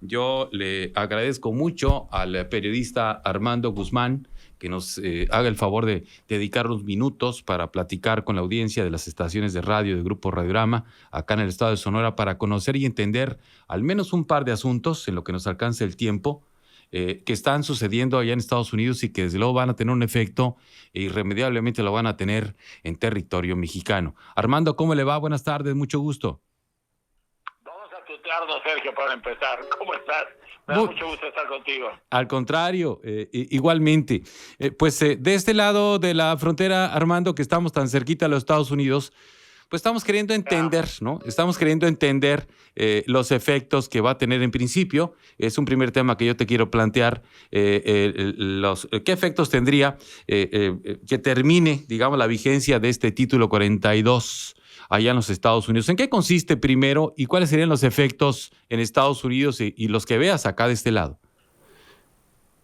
Yo le agradezco mucho al periodista Armando Guzmán que nos haga el favor de dedicar unos minutos para platicar con la audiencia de las estaciones de radio de Grupo Radiorama acá en el estado de Sonora para conocer y entender al menos un par de asuntos en lo que nos alcance el tiempo que están sucediendo allá en Estados Unidos y que desde luego van a tener un efecto e irremediablemente lo van a tener en territorio mexicano. Armando, ¿cómo le va? Buenas tardes, mucho gusto. Vamos a tutearnos, Sergio, para empezar. ¿Cómo estás? Me da mucho gusto estar contigo. Al contrario, igualmente. De este lado de la frontera, Armando, que estamos tan cerquita a los Estados Unidos, pues estamos queriendo entender, ¿no? Estamos queriendo entender los efectos que va a tener en principio. Es un primer tema que yo te quiero plantear. ¿Qué efectos tendría que termine, digamos, la vigencia de este título 42 allá en los Estados Unidos? ¿En qué consiste primero y cuáles serían los efectos en Estados Unidos y los que veas acá de este lado?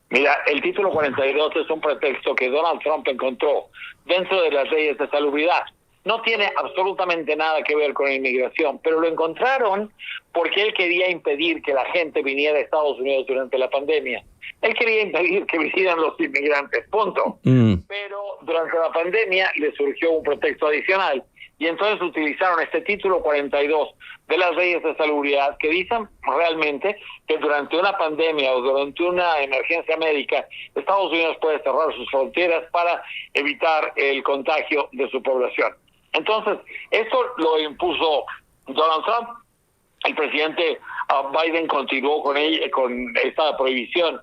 Mira, el título 42 es un pretexto que Donald Trump encontró dentro de las leyes de salubridad. No tiene absolutamente nada que ver con la inmigración, pero lo encontraron porque él quería impedir que la gente viniera a Estados Unidos durante la pandemia. Él quería impedir que vinieran los inmigrantes, punto. Pero durante la pandemia le surgió un pretexto adicional y entonces utilizaron este título 42 de las leyes de salubridad que dicen realmente que durante una pandemia o durante una emergencia médica, Estados Unidos puede cerrar sus fronteras para evitar el contagio de su población. Entonces, esto lo impuso Donald Trump. El presidente Biden continuó con esta prohibición.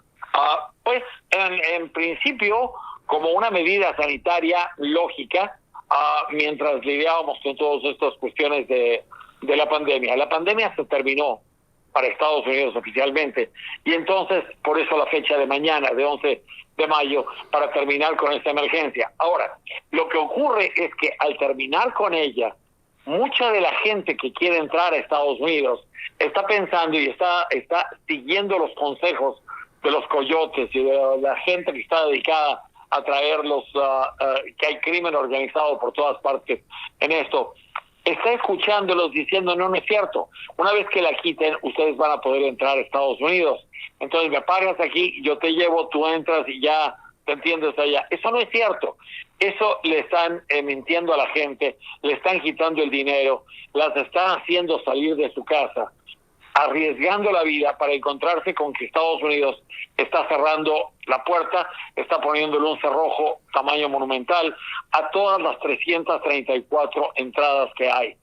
Pues, en principio, como una medida sanitaria lógica, mientras lidiábamos con todas estas cuestiones de la pandemia. La pandemia se terminó para Estados Unidos oficialmente, y entonces, por eso la fecha de mañana, de 11 de mayo, para terminar con esta emergencia. Ahora, lo que ocurre es que al terminar con ella, mucha de la gente que quiere entrar a Estados Unidos está pensando y está siguiendo los consejos de los coyotes y de la gente que está dedicada a traerlos, que hay crimen organizado por todas partes en esto. Está escuchándolos diciendo, no es cierto. Una vez que la quiten, ustedes van a poder entrar a Estados Unidos. Entonces me pagas aquí, yo te llevo, tú entras y ya te entiendes allá. Eso no es cierto. Eso le están mintiendo a la gente, le están quitando el dinero, las están haciendo salir de su casa, arriesgando la vida para encontrarse con que Estados Unidos está cerrando la puerta, está poniéndole un cerrojo tamaño monumental a todas las 334 entradas que hay.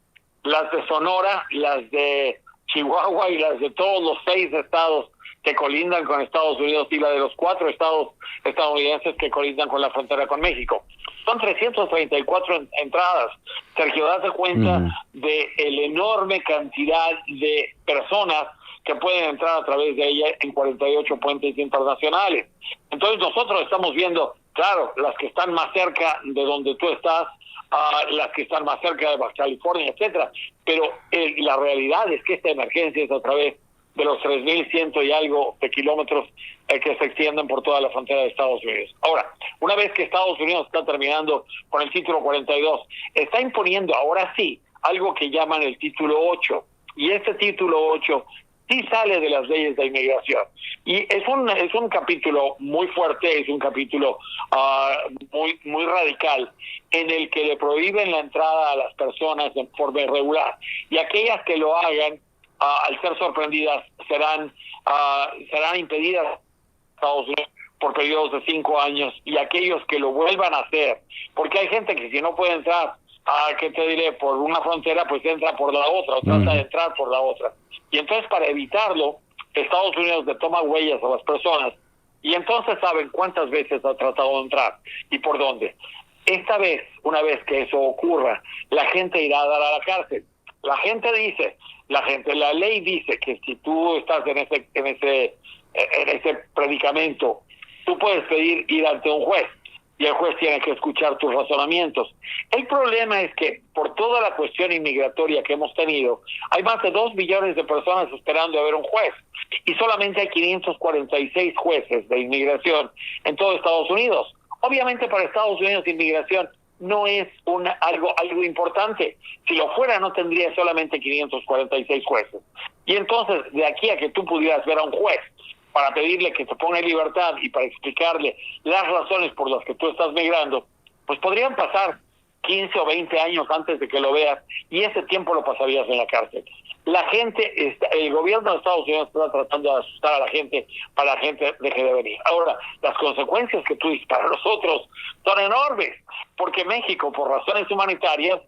Las de Sonora, las de Chihuahua y las de todos los 6 estados que colindan con Estados Unidos y la de los 4 estados estadounidenses que colindan con la frontera con México. Son 334 entradas. Sergio, date cuenta de la enorme cantidad de personas que pueden entrar a través de ella en 48 puentes internacionales. Entonces nosotros estamos viendo, claro, las que están más cerca de donde tú estás, las que están más cerca de Baja California, etcétera. Pero la realidad es que esta emergencia es a través de los 3.100 y algo de kilómetros que se extienden por toda la frontera de Estados Unidos. Ahora, una vez que Estados Unidos está terminando con el título 42, está imponiendo ahora sí algo que llaman el título 8. Y este título 8 sí sale de las leyes de inmigración. Y es un capítulo muy fuerte, es un capítulo muy radical, en el que le prohíben la entrada a las personas de forma irregular. Y aquellas que lo hagan, al ser sorprendidas, serán impedidas en Estados Unidos por periodos de 5 años, y aquellos que lo vuelvan a hacer, porque hay gente que si no puede entrar, ¿qué te diré?, por una frontera, pues entra por la otra, o trata de entrar por la otra. Y entonces, para evitarlo, Estados Unidos le toma huellas a las personas, y entonces saben cuántas veces ha tratado de entrar y por dónde. Esta vez, una vez que eso ocurra, la gente irá a dar a la cárcel. La ley dice que si tú estás en ese predicamento, tú puedes pedir ir ante un juez y el juez tiene que escuchar tus razonamientos. El problema es que por toda la cuestión inmigratoria que hemos tenido, hay más de 2 millones de personas esperando a ver un juez y solamente hay 546 jueces de inmigración en todo Estados Unidos. Obviamente para Estados Unidos inmigración no es algo importante. Si lo fuera, no tendría solamente 546 jueces. Y entonces, de aquí a que tú pudieras ver a un juez para pedirle que te ponga en libertad y para explicarle las razones por las que tú estás migrando, pues podrían pasar 15 o 20 años antes de que lo veas, y ese tiempo lo pasarías en la cárcel. La gente, el gobierno de Estados Unidos está tratando de asustar a la gente para que la gente deje de venir. Ahora, las consecuencias que tú dices para nosotros son enormes, porque México, por razones humanitarias,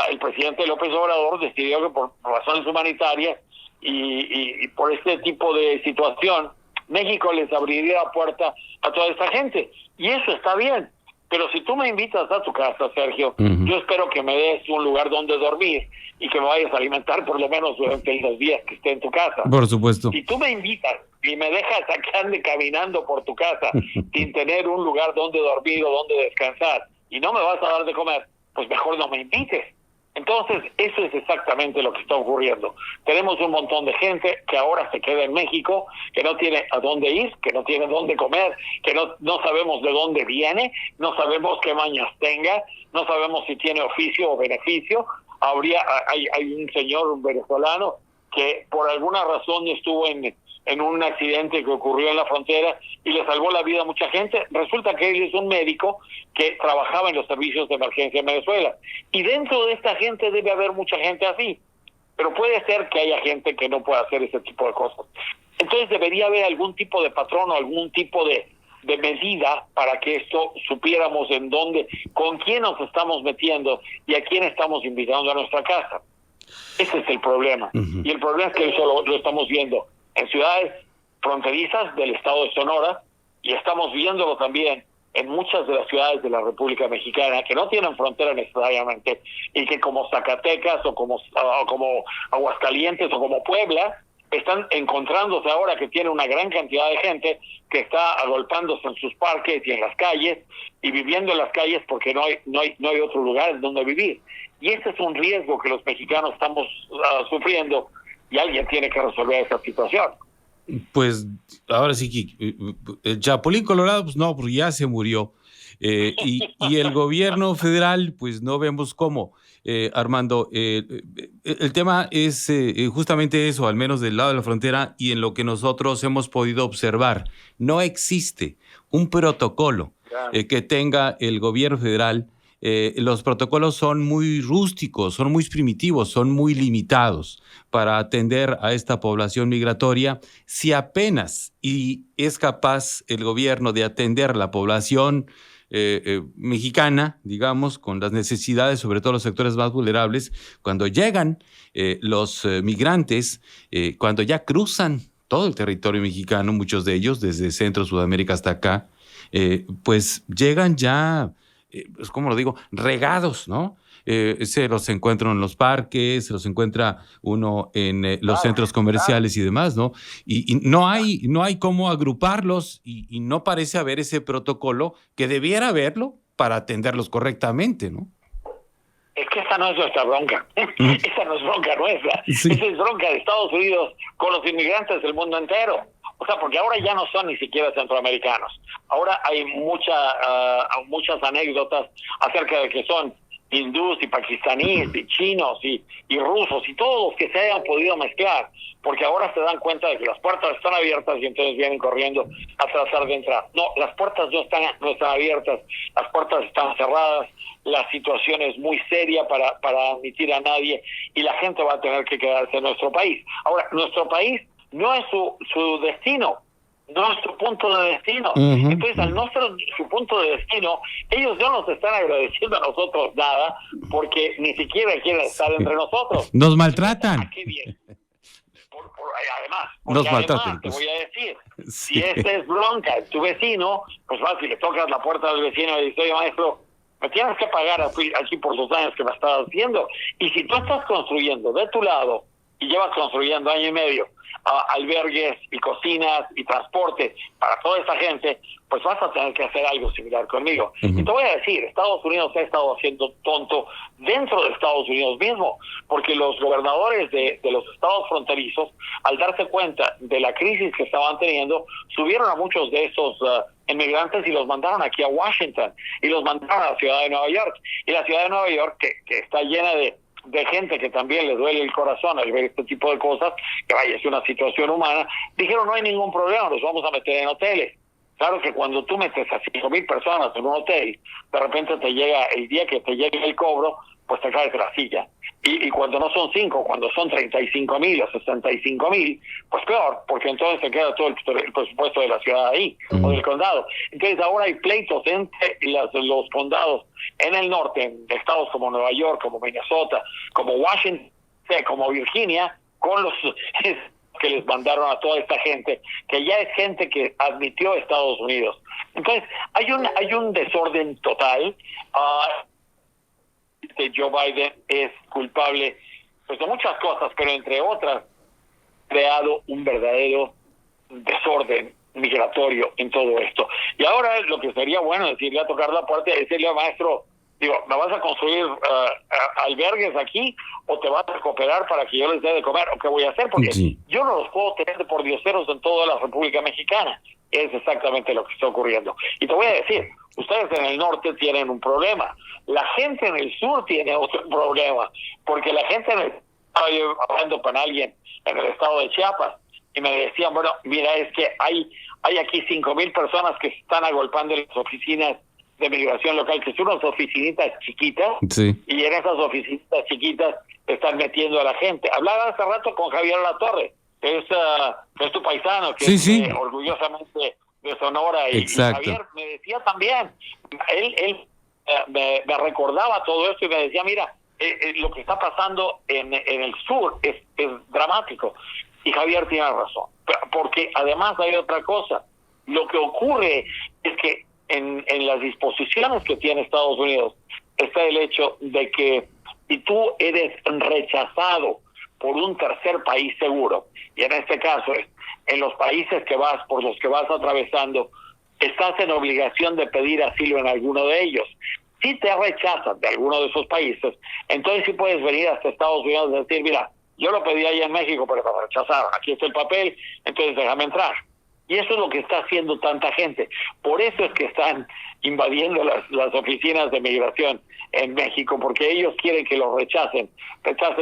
el presidente López Obrador decidió que por razones humanitarias y por este tipo de situación, México les abriría la puerta a toda esta gente, y eso está bien. Pero si tú me invitas a tu casa, Sergio, yo espero que me des un lugar donde dormir y que me vayas a alimentar por lo menos durante los días que esté en tu casa. Por supuesto. Si tú me invitas y me dejas que ande caminando por tu casa sin tener un lugar donde dormir o donde descansar y no me vas a dar de comer, pues mejor no me invites. Entonces, eso es exactamente lo que está ocurriendo. Tenemos un montón de gente que ahora se queda en México, que no tiene a dónde ir, que no tiene dónde comer, que no sabemos de dónde viene, no sabemos qué mañas tenga, no sabemos si tiene oficio o beneficio. Hay un señor venezolano que por alguna razón estuvo en un accidente que ocurrió en la frontera y le salvó la vida a mucha gente. Resulta que él es un médico que trabajaba en los servicios de emergencia en Venezuela. Y dentro de esta gente debe haber mucha gente así. Pero puede ser que haya gente que no pueda hacer ese tipo de cosas. Entonces debería haber algún tipo de patrón o algún tipo de medida para que esto supiéramos en dónde, con quién nos estamos metiendo y a quién estamos invitando a nuestra casa. Ese es el problema. Y el problema es que eso lo estamos viendo en ciudades fronterizas del estado de Sonora, y estamos viéndolo también en muchas de las ciudades de la República Mexicana que no tienen frontera necesariamente, y que como Zacatecas o como Aguascalientes o como Puebla están encontrándose ahora que tiene una gran cantidad de gente que está agolpándose en sus parques y en las calles y viviendo en las calles porque no hay otro lugar en donde vivir. Y ese es un riesgo que los mexicanos estamos sufriendo, y alguien tiene que resolver esa situación. Pues ahora sí que el Chapulín Colorado, pues no, porque ya se murió. Y el gobierno federal, pues no vemos cómo. Armando, el tema es justamente eso, al menos del lado de la frontera y en lo que nosotros hemos podido observar. No existe un protocolo que tenga el gobierno federal. Los protocolos son muy rústicos, son muy primitivos, son muy limitados para atender a esta población migratoria. Si apenas y es capaz el gobierno de atender la población mexicana, digamos, con las necesidades, sobre todo los sectores más vulnerables, cuando llegan los migrantes, cuando ya cruzan todo el territorio mexicano, muchos de ellos desde Centro, Sudamérica hasta acá, pues llegan ya, pues, ¿cómo lo digo?, regados, ¿no? Se los encuentra en los parques, se los encuentra uno en los centros comerciales y demás, ¿no? Y no hay cómo agruparlos y no parece haber ese protocolo que debiera haberlo para atenderlos correctamente, ¿no? Es que esa no es nuestra bronca. Esa no es bronca nuestra. Sí. Esa es bronca de Estados Unidos con los inmigrantes del mundo entero. O sea, porque ahora ya no son ni siquiera centroamericanos. Ahora hay muchas anécdotas acerca de que son hindús y pakistaníes y chinos y rusos y todos los que se hayan podido mezclar, porque ahora se dan cuenta de que las puertas están abiertas y entonces vienen corriendo a tratar de entrar. No, las puertas no están abiertas, las puertas están cerradas, la situación es muy seria para admitir a nadie y la gente va a tener que quedarse en nuestro país. Ahora, nuestro país no es su destino, no es su punto de destino. Entonces, al no ser su punto de destino, ellos no nos están agradeciendo a nosotros nada, porque ni siquiera quieren estar entre nosotros. Nos maltratan. Qué bien. Además, nos maltratan. Además, te voy a decir, si este es bronca, tu vecino, pues vas y le tocas la puerta del vecino y dices, oye, maestro, me tienes que pagar aquí por los daños que me estás haciendo. Y si tú estás construyendo de tu lado y llevas construyendo año y medio albergues y cocinas y transporte para toda esa gente, pues vas a tener que hacer algo similar conmigo. Y te voy a decir, Estados Unidos ha estado haciendo tonto dentro de Estados Unidos mismo, porque los gobernadores de los estados fronterizos, al darse cuenta de la crisis que estaban teniendo, subieron a muchos de esos inmigrantes y los mandaron aquí a Washington y los mandaron a la ciudad de Nueva York. Y la ciudad de Nueva York, que está llena de gente que también le duele el corazón al ver este tipo de cosas, que vaya, es una situación humana, dijeron no hay ningún problema, los vamos a meter en hoteles. Claro que cuando tú metes a 5,000 personas en un hotel, de repente te llega el día que te llegue el cobro, pues te caes de la silla. Y cuando no son 5, cuando son 35,000 o 65,000, pues peor, porque entonces te queda todo el presupuesto de la ciudad ahí, o del condado. Entonces ahora hay pleitos entre los condados en el norte, en estados como Nueva York, como Minnesota, como Washington, como Virginia, con los que les mandaron a toda esta gente, que ya es gente que admitió a Estados Unidos. Entonces hay un desorden total. Joe Biden es culpable pues de muchas cosas, pero entre otras ha creado un verdadero desorden migratorio en todo esto. Y ahora lo que sería bueno es decirle a tocar la puerta y decirle al maestro, digo, ¿me vas a construir albergues aquí o te vas a cooperar para que yo les dé de comer? ¿O qué voy a hacer? Porque yo no los puedo tener de por dioseros en toda la República Mexicana. Es exactamente lo que está ocurriendo. Y te voy a decir, ustedes en el norte tienen un problema. La gente en el sur tiene otro problema. Porque la gente estaba yo hablando con alguien en el estado de Chiapas y me decían, bueno, mira, es que hay aquí 5,000 personas que se están agolpando en las oficinas de migración local, que son unas oficinitas chiquitas, y en esas oficinitas chiquitas están metiendo a la gente. Hablaba hace rato con Javier Latorre, que es tu paisano, que es orgullosamente de Sonora, y Javier me decía también, él me recordaba todo esto y me decía, mira, lo que está pasando en el sur es dramático, y Javier tiene razón, porque además hay otra cosa. Lo que ocurre es que en las disposiciones que tiene Estados Unidos está el hecho de que si tú eres rechazado por un tercer país seguro, y en este caso en los países por los que vas atravesando, estás en obligación de pedir asilo en alguno de ellos. Si te rechazan de alguno de esos países, entonces sí puedes venir hasta Estados Unidos y decir, mira, yo lo pedí allá en México, pero me rechazaron, aquí está el papel, entonces déjame entrar. Y eso es lo que está haciendo tanta gente. Por eso es que están invadiendo las oficinas de migración en México, porque ellos quieren que los rechacen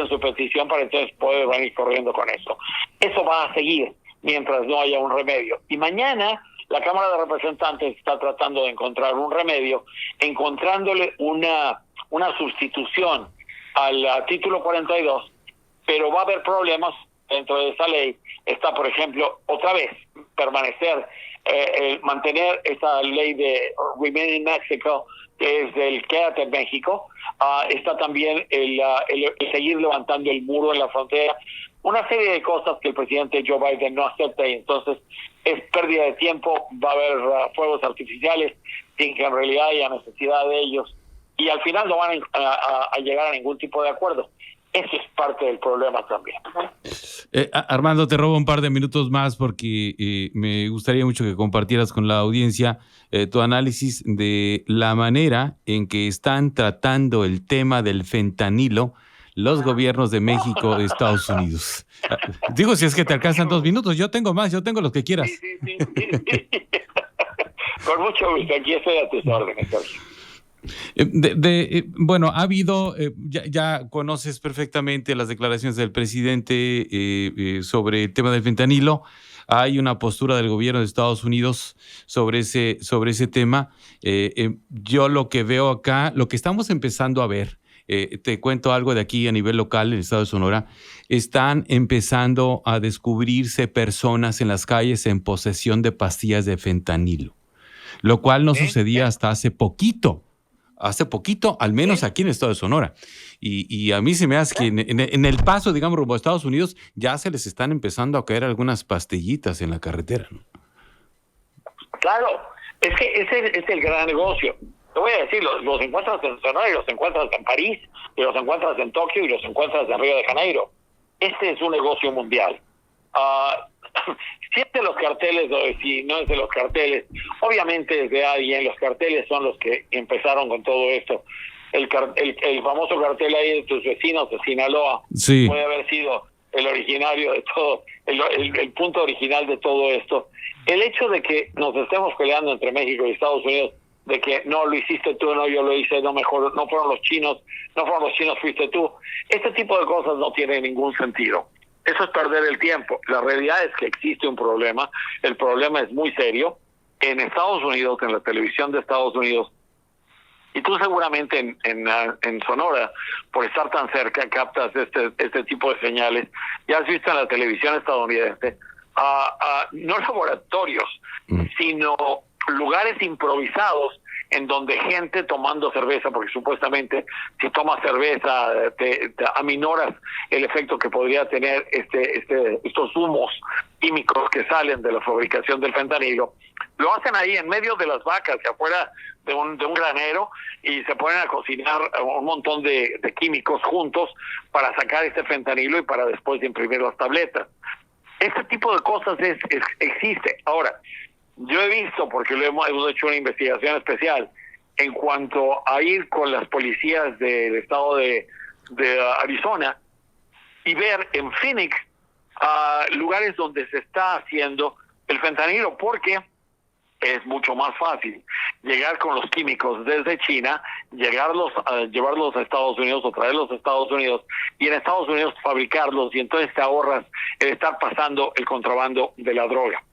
su petición para entonces poder venir corriendo con eso. Eso va a seguir mientras no haya un remedio. Y mañana la Cámara de Representantes está tratando de encontrar un remedio, encontrándole una sustitución al título 42, pero va a haber problemas dentro de esa ley. Está, por ejemplo, otra vez, mantener esa ley de Remain in Mexico, que es del Quédate en México. Está también el seguir levantando el muro en la frontera. Una serie de cosas que el presidente Joe Biden no acepta, y entonces es pérdida de tiempo. Va a haber fuegos artificiales sin que en realidad haya necesidad de ellos. Y al final no van a llegar a ningún tipo de acuerdo. Ese es parte del problema también. Armando, te robo un par de minutos más porque me gustaría mucho que compartieras con la audiencia tu análisis de la manera en que están tratando el tema del fentanilo los gobiernos de México y Estados Unidos. Digo, si es que te alcanzan 2 minutos, yo tengo más, yo tengo los que quieras. Sí. Con mucho gusto, aquí estoy a tus órdenes, Sergio. Bueno, ha habido, ya conoces perfectamente las declaraciones del presidente sobre el tema del fentanilo. Hay una postura del gobierno de Estados Unidos sobre ese tema. Yo lo que veo acá, lo que estamos empezando a ver, te cuento algo de aquí a nivel local, en el estado de Sonora, están empezando a descubrirse personas en las calles en posesión de pastillas de fentanilo, lo cual no sucedía hasta hace poquito, al menos aquí en el estado de Sonora. Y a mí se me hace que en el paso, digamos, rumbo a Estados Unidos, ya se les están empezando a caer algunas pastillitas en la carretera, ¿no? Claro, es que ese es el gran negocio. Te voy a decir, los encuentras en Sonora y los encuentras en París, y los encuentras en Tokio y los encuentras en Río de Janeiro. Este es un negocio mundial. Si es de los carteles o si no es de los carteles, obviamente es de alguien. Los carteles son los que empezaron con todo esto. El famoso cartel ahí de tus vecinos de Sinaloa puede haber sido el originario de todo, el punto original de todo esto. El hecho de que nos estemos peleando entre México y Estados Unidos, de que no lo hiciste tú, no yo lo hice, no mejor, no fueron los chinos, fuiste tú. Este tipo de cosas no tiene ningún sentido. Eso es perder el tiempo. La realidad es que existe un problema. El problema es muy serio. En Estados Unidos, en la televisión de Estados Unidos, y tú seguramente en Sonora, por estar tan cerca, captas este tipo de señales. Ya has visto en la televisión estadounidense, no laboratorios, sino lugares improvisados en donde gente tomando cerveza, porque supuestamente si tomas cerveza te aminoras el efecto que podría tener estos humos químicos que salen de la fabricación del fentanilo. Lo hacen ahí en medio de las vacas, afuera de un granero, y se ponen a cocinar un montón de químicos juntos para sacar este fentanilo y para después imprimir las tabletas. Este tipo de cosas existe. Ahora, yo he visto, porque hemos hecho una investigación especial en cuanto a ir con las policías del estado de Arizona y ver en Phoenix lugares donde se está haciendo el fentanilo, porque es mucho más fácil llegar con los químicos desde China, llevarlos a Estados Unidos o traerlos a Estados Unidos, y en Estados Unidos fabricarlos, y entonces te ahorras el estar pasando el contrabando de la droga.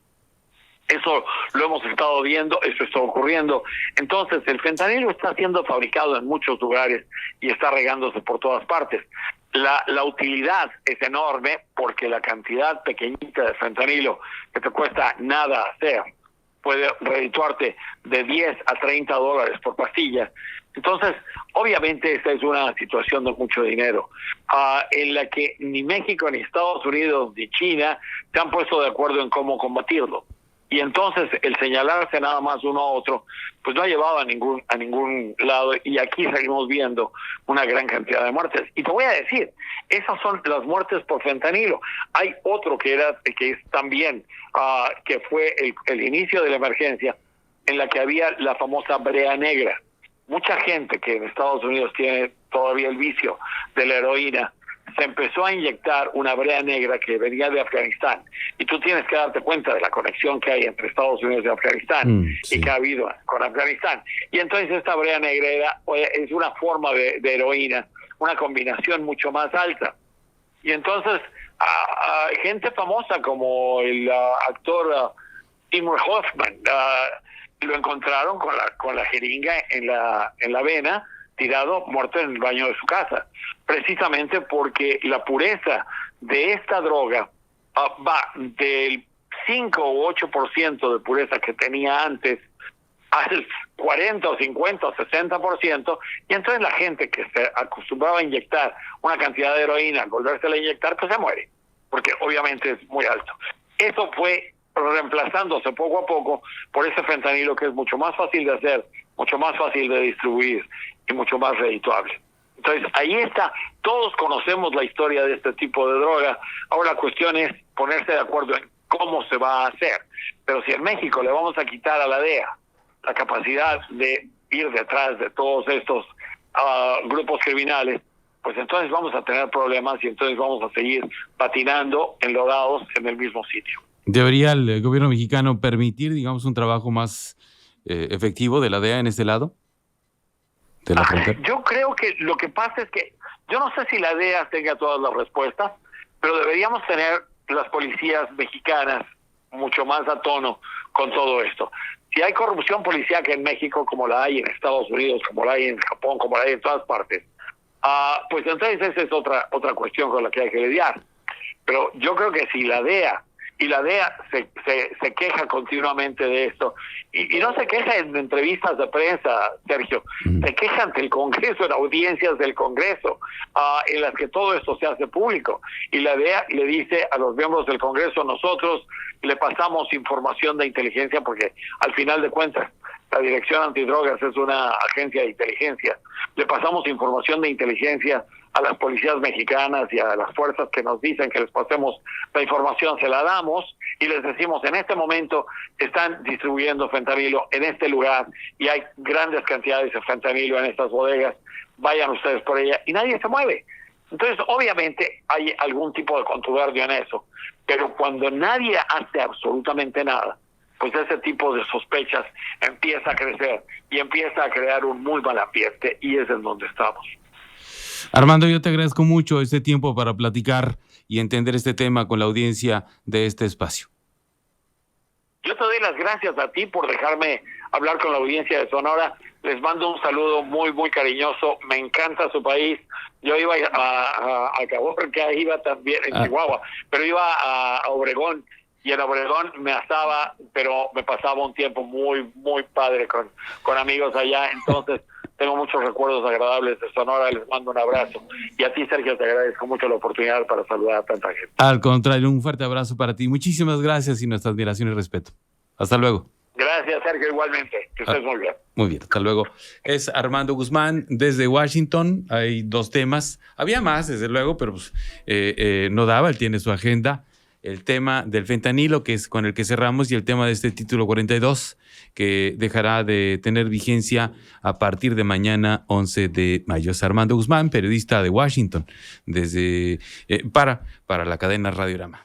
Eso lo hemos estado viendo, eso está ocurriendo. Entonces, el fentanilo está siendo fabricado en muchos lugares y está regándose por todas partes. La utilidad es enorme, porque la cantidad pequeñita de fentanilo que te cuesta nada hacer puede redituarte de $10 a $30 por pastilla. Entonces, obviamente esta es una situación de mucho dinero, en la que ni México, ni Estados Unidos, ni China se han puesto de acuerdo en cómo combatirlo. Y entonces el señalarse nada más uno a otro, pues no ha llevado a ningún lado, y aquí seguimos viendo una gran cantidad de muertes. Y te voy a decir, esas son las muertes por fentanilo. Hay otro que es también, que fue el inicio de la emergencia, en la que había la famosa brea negra. Mucha gente que en Estados Unidos tiene todavía el vicio de la heroína, se empezó a inyectar una brea negra que venía de Afganistán. Y tú tienes que darte cuenta de la conexión que hay entre Estados Unidos y Afganistán, sí, y que ha habido con Afganistán. Y entonces esta brea negra es una forma de heroína, una combinación mucho más alta. Y entonces gente famosa como el actor Timur Hoffman lo encontraron con la jeringa en la vena, tirado, muerto en el baño de su casa, precisamente porque la pureza de esta droga va del 5 o 8% de pureza que tenía antes al 40 o 50 o 60%, y entonces la gente que se acostumbraba a inyectar una cantidad de heroína, al volvérsela a inyectar, pues se muere, porque obviamente es muy alto. Eso fue reemplazándose poco a poco por ese fentanilo, que es mucho más fácil de hacer, mucho más fácil de distribuir y mucho más redituable. Entonces, ahí está. Todos conocemos la historia de este tipo de droga. Ahora la cuestión es ponerse de acuerdo en cómo se va a hacer. Pero si en México le vamos a quitar a la DEA la capacidad de ir detrás de todos estos grupos criminales, pues entonces vamos a tener problemas, y entonces vamos a seguir patinando enlodados en el mismo sitio. ¿Debería el gobierno mexicano permitir, digamos, un trabajo más efectivo de la DEA en este lado de la frontera? Yo creo que lo que pasa es que yo no sé si la DEA tenga todas las respuestas, pero deberíamos tener las policías mexicanas mucho más a tono con todo esto. Si hay corrupción policíaca en México, como la hay en Estados Unidos, como la hay en Japón, como la hay en todas partes, pues entonces esa es otra cuestión con la que hay que lidiar. Pero yo creo que si la DEA se queja continuamente de esto, y no se queja en entrevistas de prensa, Sergio, se queja ante el Congreso, en audiencias del Congreso, en las que todo esto se hace público, y la DEA le dice a los miembros del Congreso: nosotros le pasamos información de inteligencia, porque al final de cuentas la Dirección Antidrogas es una agencia de inteligencia, le pasamos información de inteligencia a las policías mexicanas y a las fuerzas que nos dicen que les pasemos la información, se la damos y les decimos: en este momento están distribuyendo fentanilo en este lugar y hay grandes cantidades de fentanilo en estas bodegas, vayan ustedes por ella, y nadie se mueve. Entonces, obviamente, hay algún tipo de contubernio en eso, pero cuando nadie hace absolutamente nada, pues ese tipo de sospechas empieza a crecer y empieza a crear un muy mal ambiente, y es en donde estamos. Armando, yo te agradezco mucho este tiempo para platicar y entender este tema con la audiencia de este espacio. Yo te doy las gracias a ti por dejarme hablar con la audiencia de Sonora. Les mando un saludo muy, muy cariñoso. Me encanta su país. Yo iba a Caborca, iba también en Chihuahua, pero iba a Obregón, y en Obregón me asaba, pero me pasaba un tiempo muy, muy padre con amigos allá. Entonces, tengo muchos recuerdos agradables de Sonora. Les mando un abrazo. Y a ti, Sergio, te agradezco mucho la oportunidad para saludar a tanta gente. Al contrario, un fuerte abrazo para ti. Muchísimas gracias y nuestra admiración y respeto. Hasta luego. Gracias, Sergio, igualmente. Que estés muy bien. Muy bien, hasta luego. Es Armando Guzmán desde Washington. Hay 2 temas. Había más, desde luego, pero pues, no daba. Él tiene su agenda. El tema del fentanilo, que es con el que cerramos, y el tema de este título 42, que dejará de tener vigencia a partir de mañana, 11 de mayo. Es Armando Guzmán, periodista de Washington, desde para la cadena Radiorama.